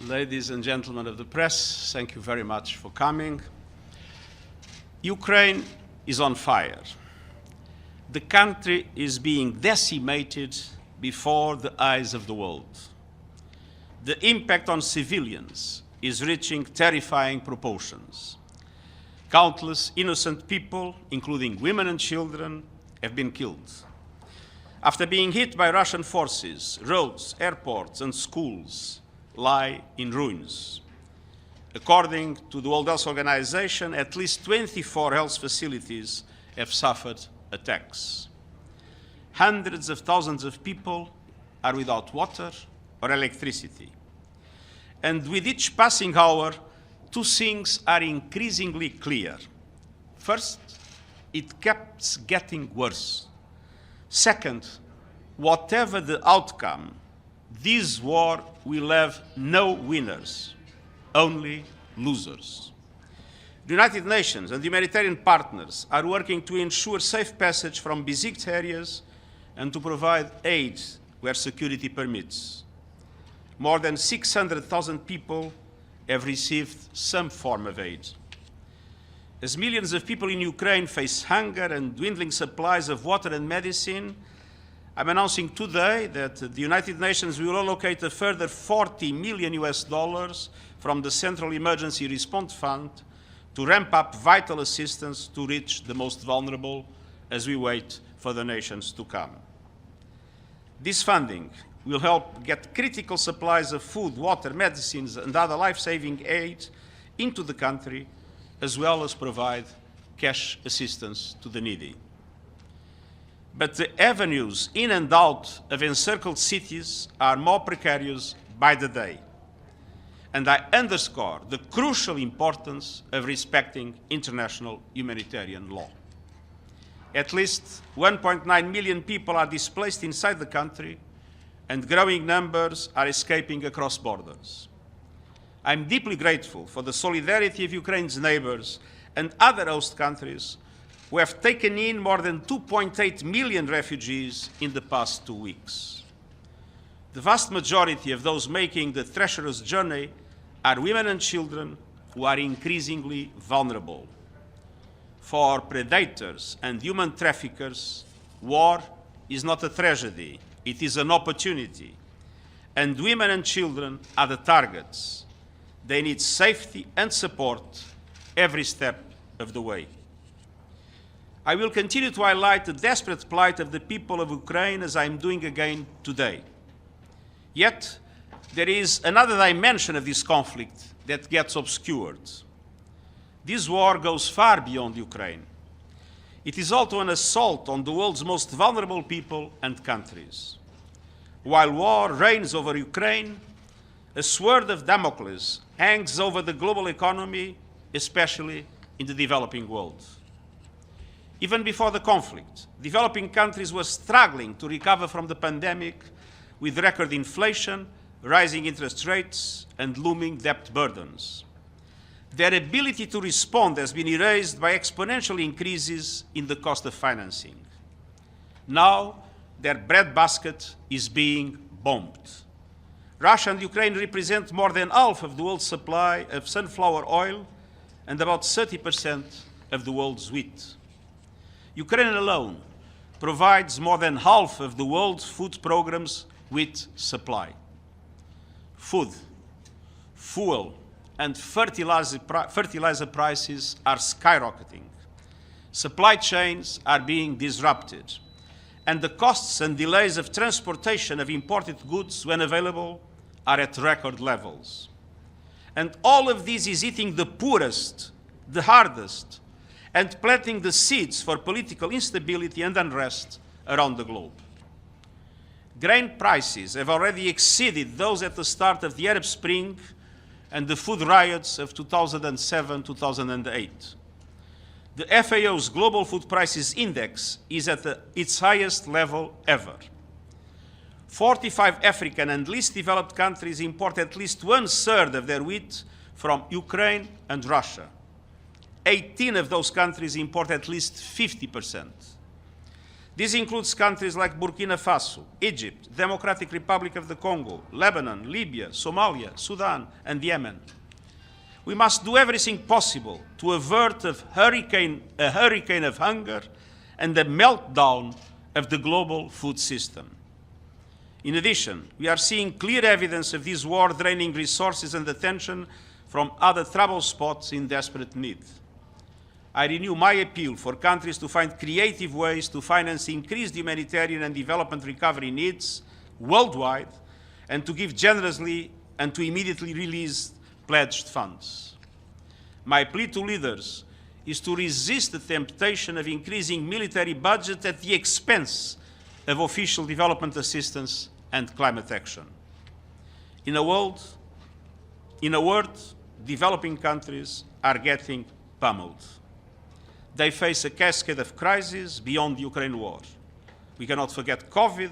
Ladies and gentlemen of the press, thank you very much for coming. Ukraine is on fire. The country is being decimated before the eyes of the world. The impact on civilians is reaching terrifying proportions. Countless innocent people, including women and children, have been killed. After being hit by Russian forces, roads, airports, and schools lie in ruins. According to the World Health Organization, at least 24 health facilities have suffered attacks. Hundreds of thousands of people are without water or electricity. And with each passing hour, two things are increasingly clear. First, it keeps getting worse. Second, whatever the outcome, this war will have no winners, only losers. The United Nations and humanitarian partners are working to ensure safe passage from besieged areas and to provide aid where security permits. More than 600,000 people have received some form of aid. As millions of people in Ukraine face hunger and dwindling supplies of water and medicine, I'm announcing today that the United Nations will allocate a further $40 million from the Central Emergency Response Fund to ramp up vital assistance to reach the most vulnerable as we wait for the nations to come. This funding will help get critical supplies of food, water, medicines, and other life-saving aid into the country, as well as provide cash assistance to the needy. But the avenues in and out of encircled cities are more precarious by the day. And I underscore the crucial importance of respecting international humanitarian law. At least 1.9 million people are displaced inside the country, and growing numbers are escaping across borders. I'm deeply grateful for the solidarity of Ukraine's neighbors and other host countries who have taken in more than 2.8 million refugees in the past 2 weeks. The vast majority of those making the treacherous journey are women and children who are increasingly vulnerable. For predators and human traffickers, war is not a tragedy, it is an opportunity. And women and children are the targets. They need safety and support every step of the way. I will continue to highlight the desperate plight of the people of Ukraine as I am doing again today. Yet, there is another dimension of this conflict that gets obscured. This war goes far beyond Ukraine. It is also an assault on the world's most vulnerable people and countries. While war reigns over Ukraine, a sword of Damocles hangs over the global economy, especially in the developing world. Even before the conflict, developing countries were struggling to recover from the pandemic with record inflation, rising interest rates, and looming debt burdens. Their ability to respond has been erased by exponential increases in the cost of financing. Now, their breadbasket is being bombed. Russia and Ukraine represent more than half of the world's supply of sunflower oil and about 30% of the world's wheat. Ukraine alone provides more than half of the world's food program's wheat supply. Food, fuel, and fertilizer prices are skyrocketing. Supply chains are being disrupted, and the costs and delays of transportation of imported goods, when available, are at record levels. And all of this is hitting the poorest, the hardest, and planting the seeds for political instability and unrest around the globe. Grain prices have already exceeded those at the start of the Arab Spring and the food riots of 2007-2008. The FAO's Global Food Prices Index is at its highest level ever. 45 African and least developed countries import at least 1/3 of their wheat from Ukraine and Russia. 18 of those countries import at least 50%. This includes countries like Burkina Faso, Egypt, Democratic Republic of the Congo, Lebanon, Libya, Somalia, Sudan, and Yemen. We must do everything possible to avert a hurricane of hunger and the meltdown of the global food system. In addition, we are seeing clear evidence of this war draining resources and attention from other trouble spots in desperate need. I renew my appeal for countries to find creative ways to finance increased humanitarian and development recovery needs worldwide, and to give generously and to immediately release pledged funds. My plea to leaders is to resist the temptation of increasing military budget at the expense of official development assistance and climate action. In a word, developing countries are getting pummeled. They face a cascade of crises beyond the Ukraine war. We cannot forget COVID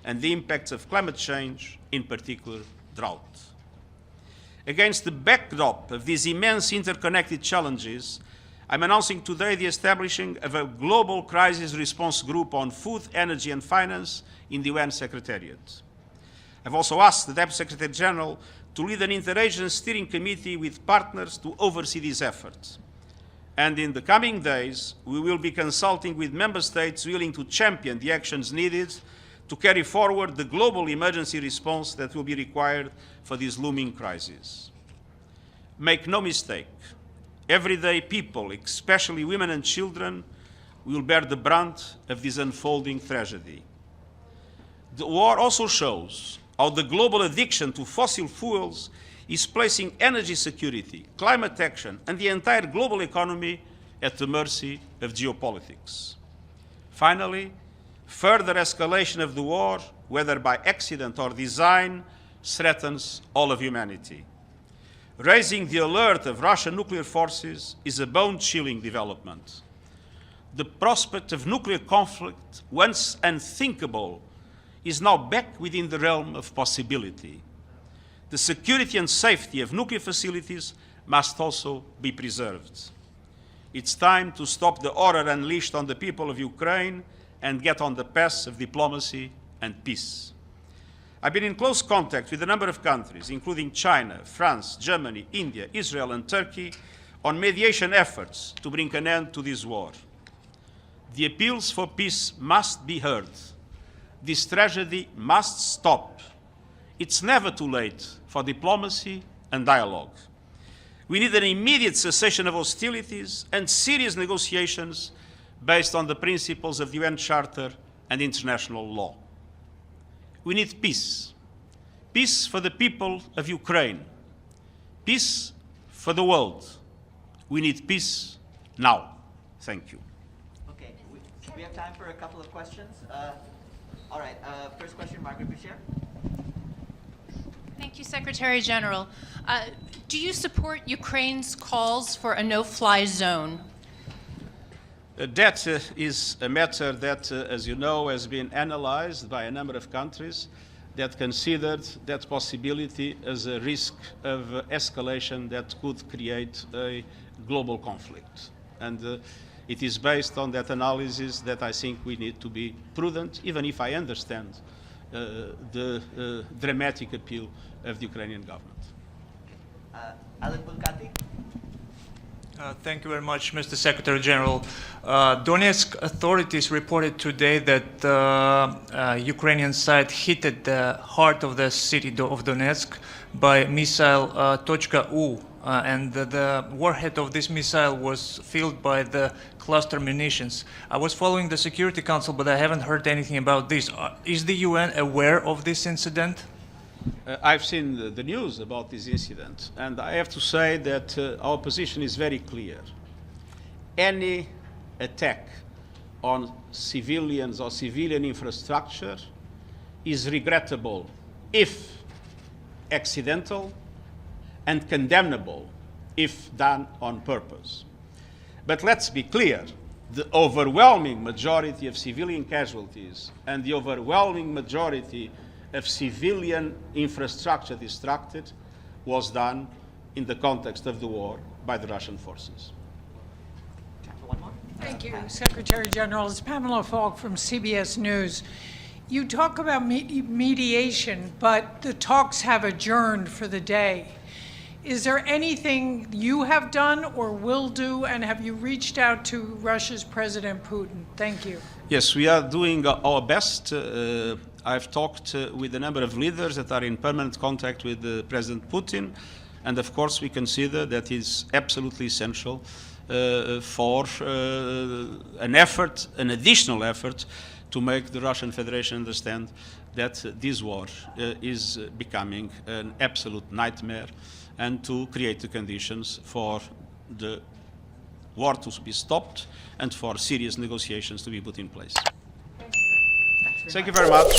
and the impacts of climate change, in particular drought. Against the backdrop of these immense interconnected challenges, I'm announcing today the establishing of a global crisis response group on food, energy and finance in the UN Secretariat. I've also asked the Deputy Secretary General to lead an interagency steering committee with partners to oversee these efforts. And in the coming days, we will be consulting with member states willing to champion the actions needed to carry forward the global emergency response that will be required for this looming crisis. Make no mistake, everyday people, especially women and children, will bear the brunt of this unfolding tragedy. The war also shows how the global addiction to fossil fuels is placing energy security, climate action, and the entire global economy at the mercy of geopolitics. Finally, further escalation of the war, whether by accident or design, threatens all of humanity. Raising the alert of Russian nuclear forces is a bone-chilling development. The prospect of nuclear conflict, once unthinkable, is now back within the realm of possibility. The security and safety of nuclear facilities must also be preserved. It's time to stop the horror unleashed on the people of Ukraine and get on the path of diplomacy and peace. I've been in close contact with a number of countries, including China, France, Germany, India, Israel, and Turkey, on mediation efforts to bring an end to this war. The appeals for peace must be heard. This tragedy must stop. It's never too late for diplomacy and dialogue. We need an immediate cessation of hostilities and serious negotiations based on the principles of the UN Charter and international law. We need peace. Peace for the people of Ukraine. Peace for the world. We need peace now. Thank you. Okay, we have time for a couple of questions. All right, first question, Margaret Boucher. Thank you, Secretary General. Do you support Ukraine's calls for a no-fly zone? That is a matter that, as you know, has been analyzed by a number of countries that considered that possibility as a risk of escalation that could create a global conflict. And it is based on that analysis that I think we need to be prudent, even if I understand the dramatic appeal of the Ukrainian government. Alan Bulkati. Thank you very much, Mr. Secretary General. Donetsk authorities reported today that Ukrainian side hit the heart of the city of Donetsk by missile .U, and the warhead of this missile was filled by the cluster munitions. I was following the Security Council, but I haven't heard anything about this. Is the UN aware of this incident? I've seen the news about this incident, and I have to say that our position is very clear. Any attack on civilians or civilian infrastructure is regrettable if accidental and condemnable if done on purpose. But let's be clear, the overwhelming majority of civilian casualties and the overwhelming majority of civilian infrastructure destructed was done in the context of the war by the Russian forces. Time for one more. Thank you, Secretary General. It's Pamela Falk from CBS News. You talk about mediation, but the talks have adjourned for the day. Is there anything you have done or will do, and have you reached out to Russia's President Putin? Thank you. Yes, we are doing our best. I've talked with a number of leaders that are in permanent contact with President Putin, and of course we consider that it's absolutely essential for an additional effort to make the Russian Federation understand that this war is becoming an absolute nightmare, and to create the conditions for the war to be stopped and for serious negotiations to be put in place. Thank you very much.